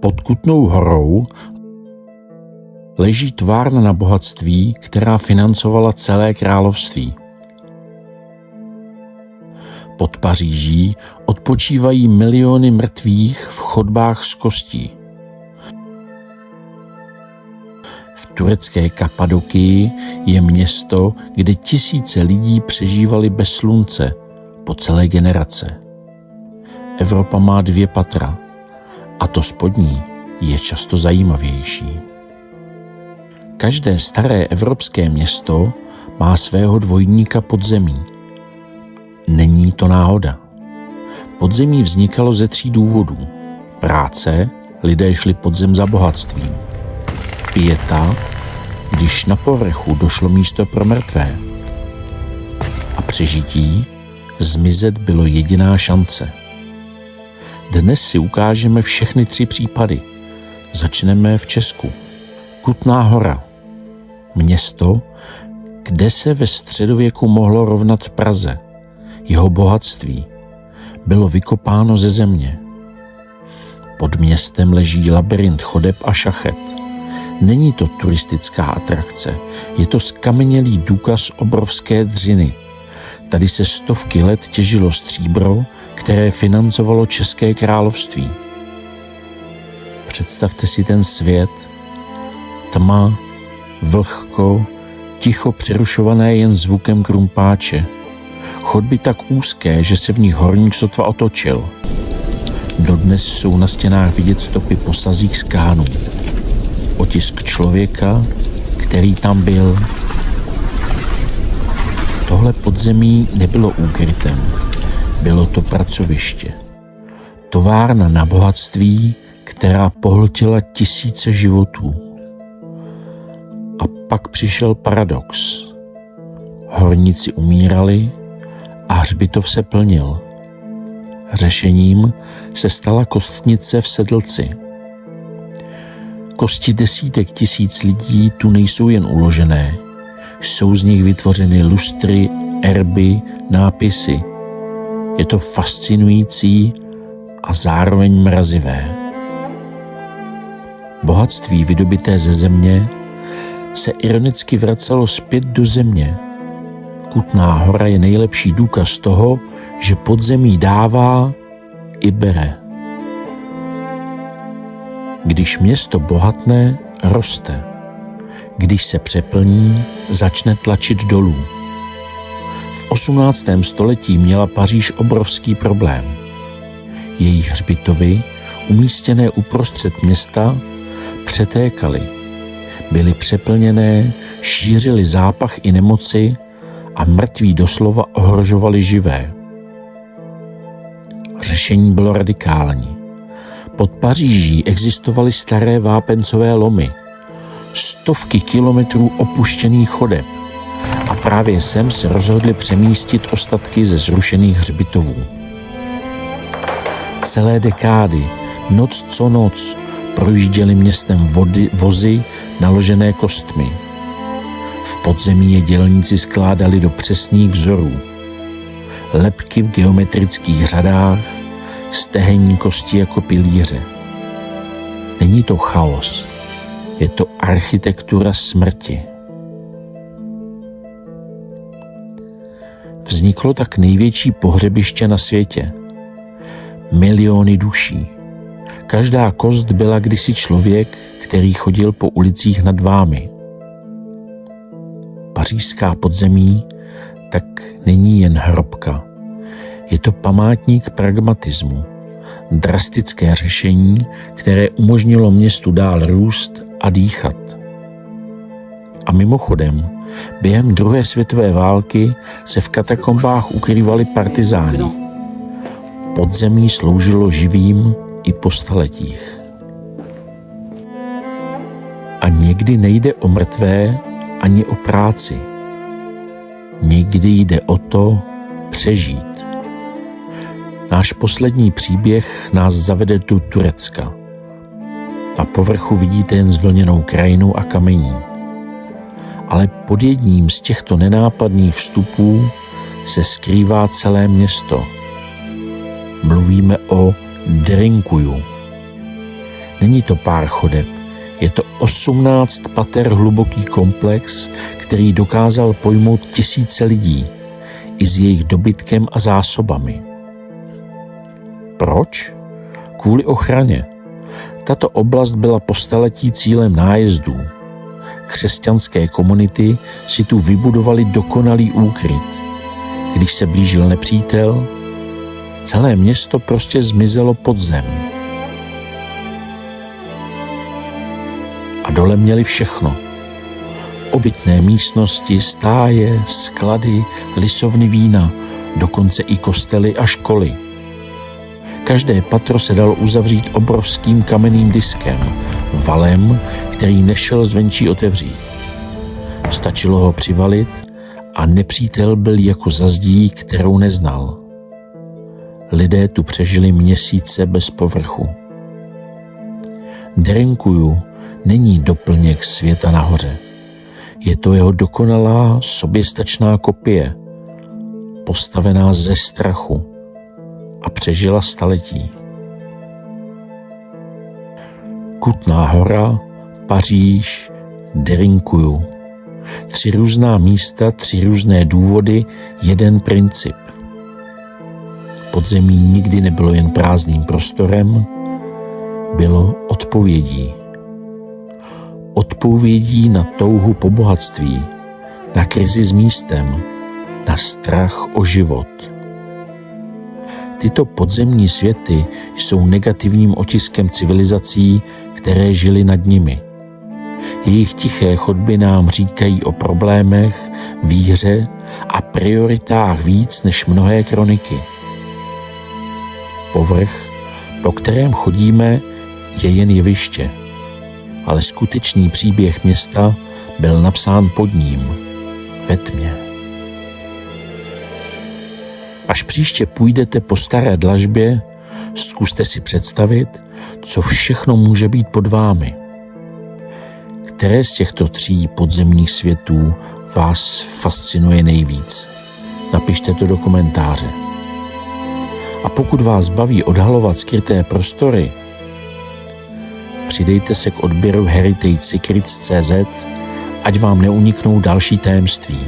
Pod Kutnou Horou leží továrna na bohatství, která financovala celé království. Pod Paříží odpočívají miliony mrtvých v chodbách z kostí. V turecké Kapadokii je město, kde tisíce lidí přežívali bez slunce po celé generace. Evropa má 2 patra a to spodní je často zajímavější. Každé staré evropské město má svého dvojníka podzemí. Není to náhoda. Podzemí vznikalo ze 3 důvodů. Práce, lidé šli pod zem za bohatstvím. Pieta, když na povrchu došlo místo pro mrtvé. A přežití, zmizet bylo jediná šance. Dnes si ukážeme všechny 3 případy. Začneme v Česku. Kutná Hora. Město, kde se ve středověku mohlo rovnat Praze. Jeho bohatství bylo vykopáno ze země. Pod městem leží labyrint chodeb a šachet. Není to turistická atrakce, je to zkamenělý důkaz obrovské dřiny. Tady se stovky let těžilo stříbro, které financovalo České království. Představte si ten svět. Tma, vlhko, ticho přerušované jen zvukem krumpáče. Chodby tak úzké, že se v nich horník sotva otočil. Dodnes jsou na stěnách vidět stopy po sazích z kánů. Otisk člověka, který tam byl. Tohle podzemí nebylo úkrytem. Bylo to pracoviště. Továrna na bohatství, která pohltila tisíce životů. A pak přišel paradox. Horníci umírali a hřbitov se plnil. Řešením se stala kostnice v Sedlci. Kosti desítek tisíc lidí tu nejsou jen uložené. Jsou z nich vytvořeny lustry, erby, nápisy. Je to fascinující a zároveň mrazivé. Bohatství vydobyté ze země se ironicky vracelo zpět do země. Kutná Hora je nejlepší důkaz toho, že podzemí dává i bere. Když město bohatne, roste. Když se přeplní, začne tlačit dolů. V 18. století měla Paříž obrovský problém. Její hřbitovy, umístěné uprostřed města, přetékaly. Byly přeplněné, šířily zápach i nemoci a mrtví doslova ohrožovali živé. Řešení bylo radikální. Pod Paříží existovaly staré vápencové lomy, stovky kilometrů opuštěných chodeb a právě sem se rozhodli přemístit ostatky ze zrušených hřbitovů. Celé dekády, noc co noc, projížděly městem vozy naložené kostmi. V podzemí je dělníci skládali do přesných vzorů. Lebky v geometrických řadách, stehenní kosti jako pilíře. Není to chaos, je to architektura smrti. Vzniklo tak největší pohřebiště na světě. Miliony duší. Každá kost byla kdysi člověk, který chodil po ulicích nad vámi. Pařížská podzemí tak není jen hrobka. Je to památník pragmatismu, drastické řešení, které umožnilo městu dál růst a dýchat. A mimochodem, během druhé světové války se v katakombách ukrývali partizáni. Podzemí sloužilo živým i po staletích. A někdy nejde o mrtvé ani o práci. Někdy jde o to přežít. Náš poslední příběh nás zavede do Turecka. Na povrchu vidíte jen zvlněnou krajinu a kamení. Ale pod jedním z těchto nenápadných vstupů se skrývá celé město. Mluvíme o Derinkuju. Není to pár chodeb, je to 18 pater hluboký komplex, který dokázal pojmout tisíce lidí, i s jejich dobytkem a zásobami. Proč? Kvůli ochraně. Tato oblast byla po staletí cílem nájezdů. Křesťanské komunity si tu vybudovali dokonalý úkryt. Když se blížil nepřítel, celé město prostě zmizelo pod zem. A dole měli všechno. Obytné místnosti, stáje, sklady, lisovny vína, dokonce i kostely a školy. Každé patro se dalo uzavřít obrovským kamenným diskem, valem, který nešel zvenčí otevřít. Stačilo ho přivalit a nepřítel byl jako za zdí, kterou neznal. Lidé tu přežili měsíce bez povrchu. Derinkuju není doplněk světa nahoře. Je to jeho dokonalá, soběstačná kopie, postavená ze strachu a přežila staletí. Kutná Hora, Paříž, Derinkuju. 3 různá místa, 3 různé důvody, jeden princip. Podzemí nikdy nebylo jen prázdným prostorem, bylo odpovědí. Odpovědí na touhu po bohatství, na krizi s místem, na strach o život. Tyto podzemní světy jsou negativním otiskem civilizací, které žily nad nimi. Jejich tiché chodby nám říkají o problémech, víře a prioritách víc než mnohé kroniky. Povrch, po kterém chodíme, je jen jeviště, ale skutečný příběh města byl napsán pod ním, ve tmě. Až příště půjdete po Staré dlažbě, zkuste si představit, co všechno může být pod vámi. Které z těchto 3 podzemních světů vás fascinuje nejvíc? Napište to do komentáře. A pokud vás baví odhalovat skryté prostory, přidejte se k odběru HeritageSecrets.cz, ať vám neuniknou další tajemství.